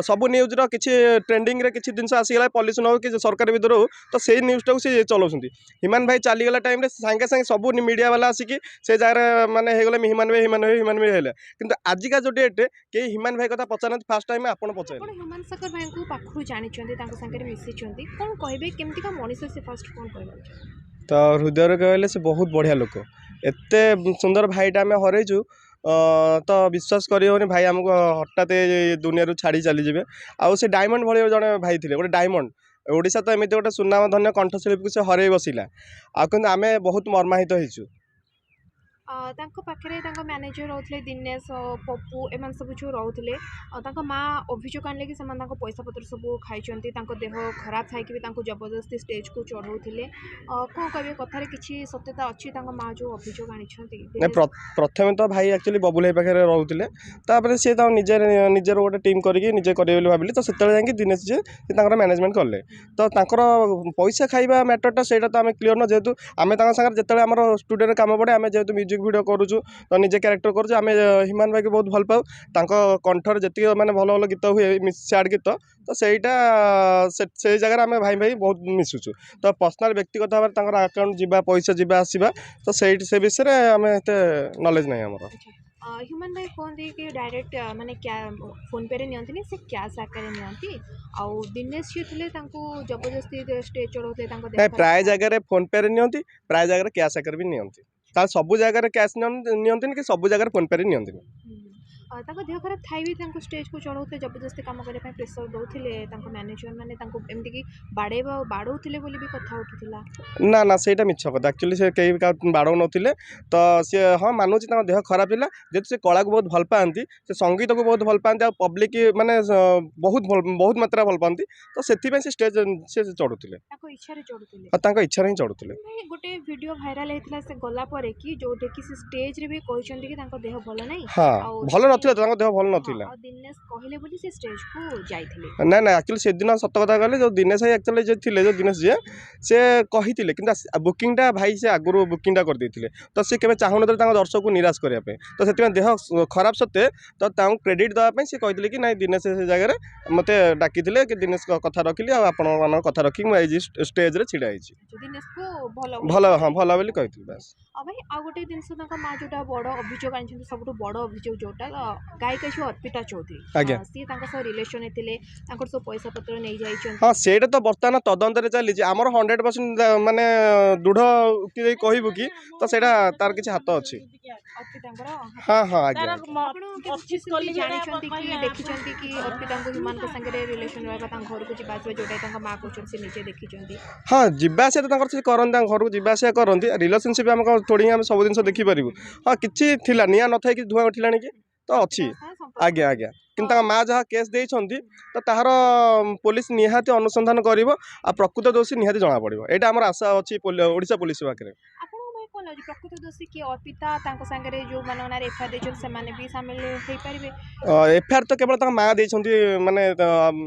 ସବୁ ନ୍ୟୁଜ୍ର କିଛି ଟ୍ରେଣ୍ଡିଂରେ କିଛି ଜିନିଷ ଆସିଗଲା ପଲ୍ୟୁସନ୍ ହଉ କି ସରକାର ବିଦ୍ରୋହ ହଉ ତ ସେଇ ନ୍ୟୁଜ୍ଟାକୁ ସେ ଚଲାଉଛନ୍ତି। ହ୍ୟୁମାନ ଭାଇ ଚାଲିଗଲା ଟାଇମ୍ରେ ସାଙ୍ଗେ ସାଙ୍ଗେ ସବୁ ମିଡ଼ିଆ ବାଲା ଆସିକି ସେ ଜାଗାରେ ମାନେ ହେଇଗଲେ ହ୍ୟୁମାନ ଭାଇ ହେଲେ। କିନ୍ତୁ ଆଜିକା ଯେଉଁ ଡେଟ୍ରେ କେହି ହ୍ୟୁମାନ ଭାଇ କଥା ପଚାରନାହାନ୍ତି। ଫାର୍ଷ୍ଟ ଟାଇମ୍ ଆପଣ ପଚାରିଲେ। ହ୍ୟୁମାନ ସାଗର ଭାଇଙ୍କୁ ପାଖରୁ ଜାଣିଛନ୍ତି, ତାଙ୍କ ସାଙ୍ଗରେ ମିଶିଛନ୍ତି, କ'ଣ କହିବେ କେମିତିକା ମଣିଷ ସେ ଫାର୍ଷ୍ଟ କ'ଣ କହିବାକୁ? ତ ହୃଦୟରେ କହିଲେ ସେ ବହୁତ ବଢ଼ିଆ ଲୋକ। ଏତେ ସୁନ୍ଦର ଭାଇଟା ଆମେ ହରେଇଛୁ ତ ବିଶ୍ୱାସ କରିହେବନି। ଭାଇ ଆମକୁ ହଠାତ୍ ଦୁନିଆରୁ ଛାଡ଼ି ଚାଲିଯିବେ। ଆଉ ସେ ଡାଇମଣ୍ଡ ଭଳି ଜଣେ ଭାଇ ଥିଲେ, ଗୋଟେ ଡାଇମଣ୍ଡ। ଓଡ଼ିଶା ତ ଏମିତି ଗୋଟେ ସୁନାମଧନ୍ୟ କଣ୍ଠଶିଳ୍ପୀକୁ ସେ ହରେଇ ବସିଲା। ଆଉ କିନ୍ତୁ ଆମେ ବହୁତ ମର୍ମାହିତ ହେଇଛୁ। ତାଙ୍କ ପାଖରେ ତାଙ୍କ ମ୍ୟାନେଜର ରହୁଥିଲେ ଦିନେଶ, ପପୁ, ଏମାନେ ସବୁ ଯେଉଁ ରହୁଥିଲେ, ତାଙ୍କ ମାଆ ଅଭିଯୋଗ ଆଣିଲେ କି ସେମାନେ ତାଙ୍କ ପଇସା ପତ୍ର ସବୁ ଖାଇଛନ୍ତି, ତାଙ୍କ ଦେହ ଖରାପ ଥାଇକି ବି ତାଙ୍କୁ ଜବରଦସ୍ତି ଷ୍ଟେଜ୍କୁ ଚଢ଼ଉଥିଲେ। କ'ଣ କହିବେ, କଥାରେ କିଛି ସତ୍ୟତା ଅଛି ତାଙ୍କ ମାଆ ଯେଉଁ ଅଭିଯୋଗ ଆଣିଛନ୍ତି? ପ୍ରଥମେ ତ ଭାଇ ଆକ୍ଚୁଆଲି ବବୁଲ ଭାଇ ପାଖରେ ରହୁଥିଲେ, ତାପରେ ସିଏ ତାଙ୍କ ନିଜର ଗୋଟେ ଟିମ୍ କରିକି ନିଜେ କରିବେ ବୋଲି ଭାବିଲେ। ତ ସେତେବେଳେ ଯାଇକି ଦିନେଶ ସେ ତାଙ୍କର ମ୍ୟାନେଜମେଣ୍ଟ କଲେ। ତ ତାଙ୍କର ପଇସା ଖାଇବା ମ୍ୟାଟରଟା ସେଇଟା ତ ଆମେ କ୍ଲିୟର ନୁହଁ। ଯେହେତୁ ଆମେ ତାଙ୍କ ସାଙ୍ଗରେ ଯେତେବେଳେ ଆମର ଷ୍ଟୁଡ଼ିଓରେ କାମ ପଡ଼େ, ଆମେ ଯେହେତୁ ମ୍ୟୁଜିକ୍ ଭିଡ଼ିଓ କରୁଛୁ ତ ନିଜେ କ୍ୟାରେକ୍ଟର କରୁଛୁ, ଆମେ ହ୍ୟୁମାନ ଭାଇକୁ ବହୁତ ଭଲ ପାଉ। ତାଙ୍କ କଣ୍ଠରେ ଯେତିକି ମାନେ ଭଲ ଭଲ ଗୀତ ହୁଏ, ସ୍ୟାଡ଼ ଗୀତ, ତ ସେଇଟା ସେଇ ଜାଗାରେ ଆମେ ଭାଇ ବହୁତ ମିଶୁଛୁ। ତ ପର୍ସନାଲ ବ୍ୟକ୍ତିଗତ ଭାବରେ ତାଙ୍କର ଆକାଉଣ୍ଟ ଯିବା, ପଇସା ଯିବା ଆସିବା, ତ ସେଇଠି ସେ ବିଷୟରେ ଆମେ ଏତେ ନଲେଜ ନାହିଁ ଆମର। ହ୍ୟୁମାନ ଭାଇ କୁହନ୍ତି କି ଡାଇରେକ୍ଟ ମାନେ ଫୋନ୍ ପେରେ ନିଅନ୍ତିନି, ସେ କ୍ୟାସ୍ ଆକାରରେ ନିଅନ୍ତି। ଆଉ ଦିନେଶ ଯିଏ ଥିଲେ ତାଙ୍କୁ ଜବରଦସ୍ତି ଷ୍ଟେଜ୍ ଚଢ଼ଉଥିଲେ ତାଙ୍କ ଦେହ। ପ୍ରାୟ ଜାଗାରେ ଫୋନ୍ ପେରେ ନିଅନ୍ତି, ପ୍ରାୟ ଜାଗାରେ କ୍ୟାସ୍ ଆକାରରେ ବି ନିଅନ୍ତି। ତାହେଲେ ସବୁ ଜାଗାରେ କ୍ୟାସ୍ ନିଅନ୍ତିନି କି ସବୁ ଜାଗାରେ ଫୋନ୍ ପେରେ ନିଅନ୍ତିନି। ତାଙ୍କ ଦେହ ଖରାପ ଥାଇ ବି ତାଙ୍କୁ ଷ୍ଟେଜ୍କୁ ଚଢ଼ଉଥିଲେ, ଜବରଦସ୍ତି କାମ କରିବା ପାଇଁ ପ୍ରେସର ଦେଉଥିଲେ ତାଙ୍କ ମ୍ୟାନେଜର ମାନେ, ତାଙ୍କୁ ଏମିତିକି ବାଡ଼ଉଥିଲେ ବୋଲି ବି କଥା ଉଠୁଥିଲା। ନା ସେଇଟା ମିଛ କଥା। ଆକ୍ଚୁଆଲି ସେ କେହି ବାଡ଼ଉ ନଥିଲେ। ତ ସିଏ ହଁ ମାନୁଛି ତାଙ୍କ ଦେହ ଖରାପ ଥିଲା, ଯେହେତୁ ସେ କଳାକୁ ବହୁତ ଭଲ ପାଆନ୍ତି, ସେ ସଙ୍ଗୀତକୁ ବହୁତ ଭଲ ପାଆନ୍ତି, ଆଉ ପବ୍ଲିକ୍ ମାନେ ବହୁତ ମାତ୍ରାରେ ଭଲ ପାଆନ୍ତି। ତ ସେଥିପାଇଁ ସେ ଷ୍ଟେଜ୍ ସେ ଚଢ଼ୁଥିଲେ, ତାଙ୍କ ଇଚ୍ଛାରେ ଚଢ଼ୁଥିଲେ। ତାଙ୍କ ଇଚ୍ଛାରେ ହିଁ ଚଢ଼ୁଥିଲେ। ଗୋଟେ ଭିଡ଼ିଓ ଭାଇରାଲ ହେଇଥିଲା ସେ ଗଲା ପରେ କି, ଯେଉଁଟାକି ସେ ଷ୍ଟେଜ୍ରେ ବି କହିଛନ୍ତି କି ତାଙ୍କ ଦେହ ଭଲ ନାହିଁ। ହଁ, ଆଉ ଭଲ ନଥିଲା, ତାଙ୍କ ଦେହ ଭଲ ନଥିଲା। ଆଉ ଦିନେଶ କହିଲେ ବୋଲି ସେ ଷ୍ଟେଜ୍କୁ ଯାଇଥିଲେ। ନା ଆକ୍ଚୁଆଲି ସେଦିନ ସତ କଥା କହିଲେ, ଯେଉଁ ଦିନେଶ ଭାଇ ଆକ୍ଚୁଆଲି ଯେ ଥିଲେ, ଯେଉଁ ଦିନେଶ ଯିଏ ସେ କହିଥିଲେ, କିନ୍ତୁ ବୁକିଂଟା ଭାଇ ସେ ଆଗରୁ ବୁକିଂଟା କରିଦେଇଥିଲେ। ତ ସେ କେବେ ଚାହୁଁନଥିଲେ ତାଙ୍କ ଦର୍ଶକକୁ ନିରାଶ କରିବା ପାଇଁ। ତ ସେଥିପାଇଁ ଦେହ ଖରାପ ସତ୍ତ୍ୱେ ତ ତାଙ୍କୁ କ୍ରେଡ଼ିଟ୍ ଦେବା ପାଇଁ ସେ କହିଥିଲେ କି ନାଇଁ ଦିନେଶ ସେ ଜାଗାରେ ମୋତେ ଡାକିଥିଲେ, କି ଦିନେଶ କଥା ରଖିଲି, ଆଉ ଆପଣମାନଙ୍କ କଥା ରଖିକି ମୁଁ ଏଇ ଷ୍ଟେଜ୍ରେ ଛିଡ଼ା ହେଇଛି। ଦିନେଶକୁ ଭଲ ହଁ ଭଲ ବୋଲି କହିଥିଲି ବାସ୍। ଭାଇ ଆଉ ଗୋଟେ ଜିନିଷ, ତାଙ୍କ ମାଆ ଯେଉଁଟା ବଡ଼ ଅଭିଯୋଗ ଆଣିଛନ୍ତି, ସବୁଠୁ ବଡ଼ ଅଭିଯୋଗ ଯେଉଁଟା, ଗାୟିକା ଯେଉଁ ଅର୍ପିତା ଚୌଧୁରୀ, ଆଜ୍ଞା, ସିଏ ତାଙ୍କ ସହ ରିଲେସନ୍ରେ ଥିଲେ, ତାଙ୍କର ସବୁ ପଇସା ପତ୍ର ନେଇଯାଇଛନ୍ତି। ହଁ ସେଇଟା ତ ବର୍ତ୍ତମାନ ତଦନ୍ତରେ ଚାଲିଛି। ଆମର 100% ମାନେ ଦୃଢ଼ ଉକ୍ତି ଦେଇ କହିବୁ କି ତ ସେଇଟା ତାର କିଛି ହାତ ଅଛି। ଅର୍ପିତାଙ୍କର ହଁ ଆଜ୍ଞା। ଜାଣିଛନ୍ତି କି ଦେଖିଛନ୍ତି କି ଅର୍ପିତାଙ୍କୁ ହ୍ୟୁମାନଙ୍କ ସାଙ୍ଗରେ ରିଲେସନ୍ ରହିବା, ତାଙ୍କ ଘରକୁ ଯିବା ଆସିବା, ଯେଉଁଟା ତାଙ୍କ ମାଆ କହୁଛନ୍ତି ସେ ନିଜେ ଦେଖିଛନ୍ତି? ହଁ, ଯିବା ଆସିବା ତ ତାଙ୍କର ସେ କରନ୍ତି, ତାଙ୍କ ଘରକୁ ଯିବା ଆସିବା କରନ୍ତି। ରିଲେସନସିପ୍ ଆମେ ଥୋଡ଼ି ଆମେ ସବୁ ଜିନିଷ ଦେଖିପାରିବୁ। ହଁ, କିଛି ଥିଲା, ନିଆଁ ନଥାଇକି ଧୂଆଁ ଉଠିଲାଣି କି ତ ଅଛି। ଆଜ୍ଞା। କିନ୍ତୁ ତାଙ୍କ ମାଆ ଯାହା କେସ୍ ଦେଇଛନ୍ତି ତ ତାହାର ପୋଲିସ ନିହାତି ଅନୁସନ୍ଧାନ କରିବ, ଆଉ ପ୍ରକୃତ ଦୋଷୀ ନିହାତି ଜଣାପଡ଼ିବ। ଏଇଟା ଆମର ଆଶା ଅଛି ଓଡ଼ିଶା ପୋଲିସ ପାଖରେ। ଆପଣଙ୍କୁ ଭାଇ କ'ଣ ଲାଗୁଛି, ପ୍ରକୃତ ଦୋଷୀ କିଏ? ଅର୍ପିତା, ତାଙ୍କ ସାଙ୍ଗରେ ଯେଉଁମାନଙ୍କ ନାଁରେ ଏଫଆଇଆର୍ ଦେଇଛନ୍ତି ସେମାନେ ବି ସାମିଲ ହେଇପାରିବେ? ଏଫଆଇଆର୍ ତ କେବଳ ତାଙ୍କ ମାଆ ଦେଇଛନ୍ତି, ମାନେ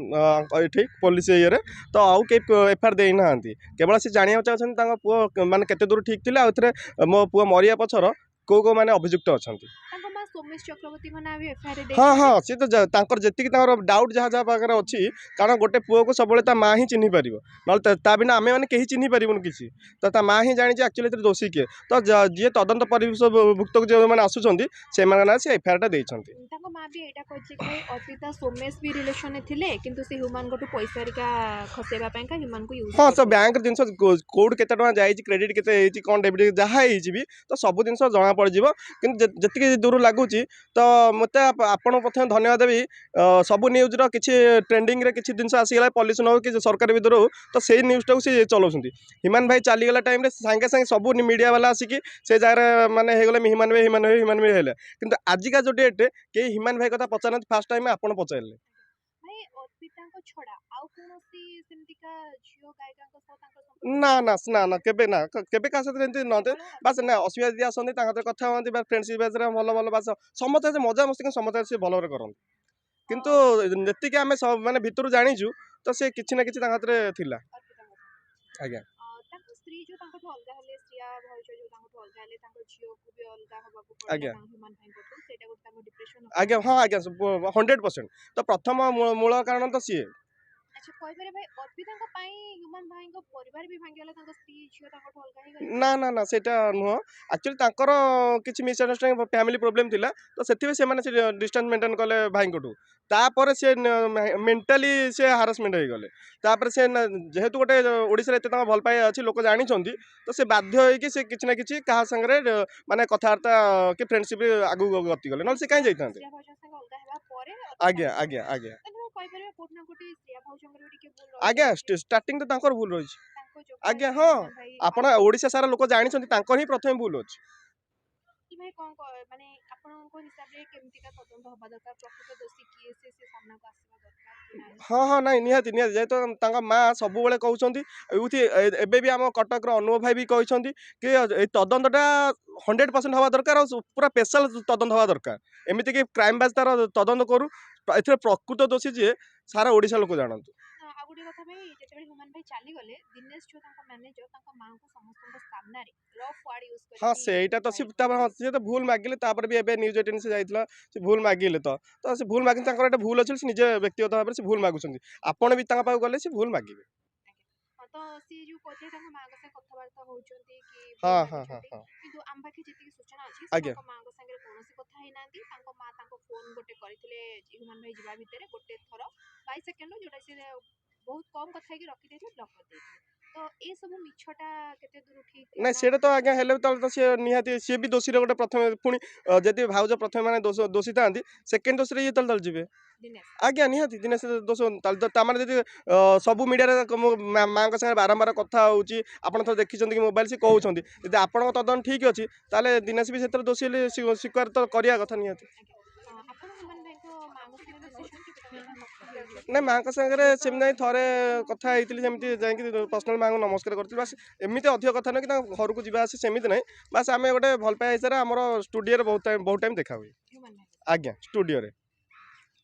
ଏଠି ପୋଲିସ ଇଏରେ। ତ ଆଉ କେହି ଏଫଆଇଆର୍ ଦେଇନାହାନ୍ତି। କେବଳ ସେ ଜାଣିବାକୁ ଚାହୁଁଛନ୍ତି ତାଙ୍କ ପୁଅ ମାନେ କେତେ ଦୂର ଠିକ୍ ଥିଲା, ଆଉ ଏଥିରେ ମୋ ପୁଅ ମରିବା ପଛର କେଉଁ ମାନେ ଅଭିଯୁକ୍ତ ଅଛନ୍ତି। ତାଙ୍କ ମା ସୋମେଶ ଚକ୍ରବର୍ତ୍ତୀଙ୍କ ନାଁ ବି ଏଫଆଇଆର୍ ହଁ ସେ ତ ତାଙ୍କର ଯେତିକି ତାଙ୍କର ଡାଉଟ୍ ଯାହା ପାଖରେ ଅଛି, କାରଣ ଗୋଟେ ପୁଅକୁ ସବୁବେଳେ ତା ମାଆ ହିଁ ଚିହ୍ନି ପାରିବ, ନହେଲେ ତା ବିନା ଆମେ ମାନେ କେହି ଚିହ୍ନି ପାରିବୁନି କିଛି। ତ ତା ମାଆ ହିଁ ଜାଣିଛି ଆକ୍ଚୁଆଲି ଏଥିରେ ଦୋଷୀ କିଏ। ତ ଯିଏ ତଦନ୍ତ ପରିବେଶଭୁକ୍ତକୁ ଯେଉଁମାନେ ଆସୁଛନ୍ତି ସେମାନେ ନାଁ ସେ ଏଫଆଇଆର୍ଟା ଦେଇଛନ୍ତି। ତାଙ୍କ ମା ବି ଏଇଟା କହିଛି କି ଅର୍ପିତା ସୋମେଶ ବି ରିଲେସନ୍ରେ ଥିଲେ, କିନ୍ତୁ ସେ ହ୍ୟୁମାନଙ୍କଠୁ ପଇସା ହେରିକା ଖସେଇବା ପାଇଁକା ହ୍ୟୁମାନଙ୍କୁ ୟୁଜ୍ ହଁ, ତ ବ୍ୟାଙ୍କର ଜିନିଷ କୋଉଠି କେତେ ଟଙ୍କା ଯାଇଛି, କ୍ରେଡ଼ିଟ୍ କେତେ ହେଇଛି, କ'ଣ ଡେବିଟ୍ ଯାହା ହେଇଛି ବି ତ ସବୁ ଜିନିଷ ଜଣାପଡ଼ିଯିବ। କିନ୍ତୁ ଯେତିକି ଦୂର ଲାଗୁଛି ତ ମୋତେ ଆପଣଙ୍କୁ ପ୍ରଥମେ ଧନ୍ୟବାଦ ଦେବି। ସବୁ ନ୍ୟୁଜ୍ର କିଛି ଟ୍ରେଣ୍ଡିଂରେ କିଛି ଜିନିଷ ଆସିଗଲା ପଲ୍ୟୁସନ୍ ହଉ କି ସରକାର ବିଦ୍ରୋହ ହଉ, ତ ସେଇ ନ୍ୟୁଜ୍ଟାକୁ ସେ ଚଲାଉଛନ୍ତି। ହ୍ୟୁମାନ ଭାଇ ଚାଲିଗଲା ଟାଇମ୍ରେ ସାଙ୍ଗେ ସାଙ୍ଗେ ସବୁ ମିଡ଼ିଆ ବାଲା ଆସିକି ସେ ଜାଗାରେ ମାନେ ହେଇଗଲେ ହ୍ୟୁମାନ ଭାଇ ହେଲେ। କିନ୍ତୁ ଆଜିକା ଯେଉଁ ଡେଟ୍ରେ କେହି ହ୍ୟୁମାନ ଭାଇ କଥା ପଚାରନାହାନ୍ତି। ଫାର୍ଷ୍ଟ ଟାଇମ୍ ଆପଣ ପଚାରିଲେ। ଭାଇ ଅର୍ପିତାଙ୍କ ଛଡ଼ା ଆଉ କୌଣସି ସେମିତିକା ଝିଅ ଗାୟିକାଙ୍କ ସହ ତାଙ୍କର କେବେ କାହା ସହିତ ଏମିତି ନହେଲେ ବାସ୍ ନା ଅସୁବିଧା ଦିଦି ଆସନ୍ତି, ତାଙ୍କ ସହିତ କଥା ହୁଅନ୍ତି, ବା ଫ୍ରେଣ୍ଡସିପ୍ ବେସ୍ରେ ଭଲ ବାସ ସମସ୍ତେ ମଜାମସ୍ତି ସମସ୍ତେ ସେ ଭଲ ଭାବରେ କରନ୍ତି। କିନ୍ତୁ ଯେତିକି ଆମେ ମାନେ ଭିତରୁ ଜାଣିଛୁ ତ ସେ କିଛି ନା କିଛି ତାଙ୍କ ହାତରେ ଥିଲା। ଆଜ୍ଞା। ତାଙ୍କ ସ୍ତ୍ରୀ ଯେଉଁ ତାଙ୍କ ତାଙ୍କଠୁ ଅଲଗା ହେଲେ ଶ୍ରିୟା ଭାଉଜ ଯୋଉ ତାଙ୍କଠୁ ଅଲଗା ହେଲେ ତାଙ୍କ ଝିଅକୁ ବି ଅଲଗା ହବାକୁ ଆଜ୍ଞା ପଡ଼ିଲା ତାଙ୍କ ହ୍ୟୁମାନ ଭାଇଙ୍କଠୁ ସେଇଟା ଗୋଟେ ତାଙ୍କ ଡିପ୍ରେସନ୍ ଆଜ୍ଞା ହଁ ଆଜ୍ଞା 100%। ତ ପ୍ରଥମ ମୂଳ କାରଣ ତ ସିଏ। ଆଚ୍ଛା କହିପାରିବେ ଭାଇ ଅର୍ପିତାଙ୍କ ପାଇଁ ହ୍ୟୁମାନ ଭାଇଙ୍କ ପରିବାର ବି ଭାଙ୍ଗିଗଲା ତାଙ୍କ ସ୍ତ୍ରୀ ଝିଅ ତାଙ୍କଠୁ ଅଲଗା ହେଇଗଲେ? ନା ସେଇଟା ନୁହଁ। ଆକ୍ଚୁଆଲି ତାଙ୍କର କିଛି ମିସ୍ଅଣ୍ଡରଷ୍ଟାଣ୍ଡିଂ ଫ୍ୟାମିଲି ପ୍ରୋବ୍ଲେମ୍ ଥିଲା, ତ ସେଥିପାଇଁ ସେମାନେ ସେ ଡିଷ୍ଟାନ୍ସ ମେଣ୍ଟେନ୍ କଲେ ଭାଇଙ୍କଠୁ। ତାପରେ ସେ ମେଣ୍ଟାଲି ସେ ହାରାସମେଣ୍ଟ ହେଇଗଲେ। ତାପରେ ସେ ଯେହେତୁ ଗୋଟେ ଓଡ଼ିଶାରେ ଏତେ ତାଙ୍କ ଭଲ ପାଇବା ଅଛି, ଲୋକ ଜାଣିଛନ୍ତି, ତ ସେ ବାଧ୍ୟ ହେଇକି ସେ କିଛି ନା କିଛି କାହା ସାଙ୍ଗରେ ମାନେ କଥାବାର୍ତ୍ତା କି ଫ୍ରେଣ୍ଡସିପ୍ ଆଗକୁ ଗତି କଲେ, ନହେଲେ ସେ କାହିଁ ଯାଇଥାନ୍ତେ। ଶ୍ରିୟା ଭାଉଜଙ୍କ ସାଙ୍ଗେ ଅଲଗା ହେବା ପରେ ଆଜ୍ଞା ଆଜ୍ଞା ଆଜ୍ଞା ତାହେଲେ କହିପାରିବେ କୋଉଠି ନା କୋଉଠି ଶ୍ରିୟା ଭାଉଜଙ୍କର ବି ଟିକେ ଭୁଲ ଆଜ୍ଞା ରହିଯାଉଛି ଷ୍ଟାର୍ଟିଂ ତ ତାଙ୍କର ଭୁଲ ରହିଛି। ତାଙ୍କ ଯୋଗୁଁ ଆଜ୍ଞା ଆଜି ହଁ, ହ୍ୟୁମାନ ଭାଇ ଆପଣ ଓଡ଼ିଶା ସାରା ଲୋକ ଜାଣିଛନ୍ତି ତାଙ୍କର ହିଁ ପ୍ରଥମେ ଭୁଲ ଅଛି। କି ଭାଇ କଣ ମାନେ ଆପଣଙ୍କ ହିସାବରେ କେମିତିକା ତଦନ୍ତ ହବା ଦରକାର, ପ୍ରକୃତ ଦୋଷୀ କିଏ ସେ ସାମ୍ନାକୁ ଆସିବା ଦରକାର କି ନାହିଁ? ହଁ ନାଇଁ ନିହାତି ଯେହେତୁ ତାଙ୍କ ମା ସବୁବେଳେ କହୁଛନ୍ତି, ଏବେ ବି ଆମ କଟକର ଅନୁଭବ ଭାଇ ବି କହିଛନ୍ତି କି ଏଇ ତଦନ୍ତଟା 100% ହେବା ଦରକାର, ଆଉ ପୁରା ସ୍ପେଶାଲ ତଦନ୍ତ ହେବା ଦରକାର। ଏମିତିକି କ୍ରାଇମବ୍ରାଞ୍ଚ ତାର ତଦନ୍ତ କରୁ, ଏଥିରେ ପ୍ରକୃତ ଦୋଷୀ ଯିଏ ସାରା ଓଡ଼ିଶା ଲୋକ ଜାଣନ୍ତୁ। ଆଉ ଗୋଟେ କଥା ଭାଇ, ଯେତେବେଳେ ହ୍ୟୁମାନ ଭାଇ ଚାଲିଗଲେ ଦିନେଶ ଯୋଉ ତାଙ୍କ ମ୍ୟାନେଜର ତାଙ୍କ ମାଙ୍କୁ ସମସ୍ତଙ୍କ ସାମ୍ନାରେ ରଫ୍ ୱାର୍ଡ ୟୁଜ ହଁ କରିକି ସେଇଟା ତ ତାପରେ ହଁ ସିଏ ତ ଭୁଲ ମାଗିଲେ, ତାପରେ ବି ଏବେ ନ୍ୟୁଜ୍ 18 ସେ ଯାଇଥିଲା, ସେ ଭୁଲ ମାଗିଲେ ତ ସେ ଭୁଲ ମାଗିଲେ, ତାଙ୍କର ଗୋଟେ ଭୁଲ ଅଛି, ସେ ନିଜେ ବ୍ୟକ୍ତିଗତ ଭାବରେ ସେ ଭୁଲ ମାଗୁଛନ୍ତି। ଆପଣ ବି ତାଙ୍କ ପାଖକୁ ଗଲେ ସେ ଭୁଲ ମାଗିବେ। ହଁ ତ ସିଏ ଯୋଉ କହିଥିଲେ ତାଙ୍କ ମାଙ୍କ ସାଙ୍ଗେ କଥାବାର୍ତ୍ତା ହଉଛନ୍ତି କି ଭୁଲ ହଁ ମାଗୁଛନ୍ତି, ହଁ କିନ୍ତୁ ଆମ ପାଖେ ଯେତିକି ସୂଚନା ଅଛି ସେ ଆଜ୍ଞା ତାଙ୍କ ମାଙ୍କ ସାଙ୍ଗରେ କୌଣସି କଥା ହେଇନାହାନ୍ତି। ତାଙ୍କ ମା ତାଙ୍କ ଫୋନ ଗୋଟେ କରିଥିଲେ ହ୍ୟୁମାନ ଭାଇ ଯିବା ଭିତରେ ଗୋଟେ ଥର 22 ସେକେଣ୍ଡ, ଯୋଉଟା ସେ ବହୁତ କମ କଥା ହେଇକି ରଖିଦେଇଥିଲେ, ବ୍ଲକ୍ କରିଦେଇଥିଲେ। ତ ଏ ସବୁ ମିଛଟା କେତେ ଦୂର ଠିକ ନାଇଁ ନା ସେଇଟା ତ ଭୁଲ? ଆଜ୍ଞା ହେଲେ ତାହେଲେ ତ ସିଏ ନିହାତି ସିଏ ବି ଦୋଷୀରେ ଗୋଟେ ପ୍ରଥମେ, ପୁଣି ଯଦି ଭାଉଜ ପ୍ରଥମେ ମାନେ ଦୋଷୀ ଥାନ୍ତି, ସେକେଣ୍ଡ ଦୋଷୀରେ ଇଏ ତାହେଲେ ଯିବେ। ଦିନେଶ ଆଜ୍ଞା ନିହାତି ଦିନେଶ ଦୋଷ ତାହେଲେ ତାମାନେ ଯଦି ସବୁ ମିଡ଼ିଆରେ ମୋ ମାଙ୍କ ସାଙ୍ଗରେ ବାରମ୍ବାର କଥା ହେଉଛି, ଆପଣ ତ ଦେଖିଛନ୍ତି କି ମୋବାଇଲ, ସେ କହୁଛନ୍ତି, ଯଦି ଆପଣଙ୍କ ତଦନ୍ତ ଠିକ୍ ଅଛି, ତାହେଲେ ଦିନେଶ ବି ସେଥିରେ ଦୋଷୀ ହେଲେ ସ୍ୱୀକାର ତ କରିବା କଥା ନିହାତି। ଆପଣ ହ୍ୟୁମାନ ଭାଇଙ୍କ ମାଙ୍କ ସାଙ୍ଗେ ମିଶିଛନ୍ତି କେତେବେଳେ ନା କଥା ହେଇଥିଲେ? ନାଇଁ ମାଙ୍କ ସାଙ୍ଗରେ ସେମିତି ନାଇଁ, ଥରେ କଥା ହେଇଥିଲି ସେମିତି ଯାଇକି ପର୍ସନାଲ ମାଙ୍କୁ ନମସ୍କାର କରିଥିଲି ବାସ୍। ଏମିତି ଅଧିକ କଥା ନୁହେଁ କି ତାଙ୍କ ଘରକୁ ଯିବା ଆସି ସେମିତି ନାହିଁ, ବାସ୍ ଆମେ ଗୋଟେ ଭଲ ପାଇବା ହିସାବରେ ଆମର ଷ୍ଟୁଡ଼ିଓରେ ବହୁତ ଟାଇମ୍ ଦେଖା ହୁଏ। ହ୍ୟୁମାନ ଭାଇ ଆଜ୍ଞା ଷ୍ଟୁଡ଼ିଓରେ।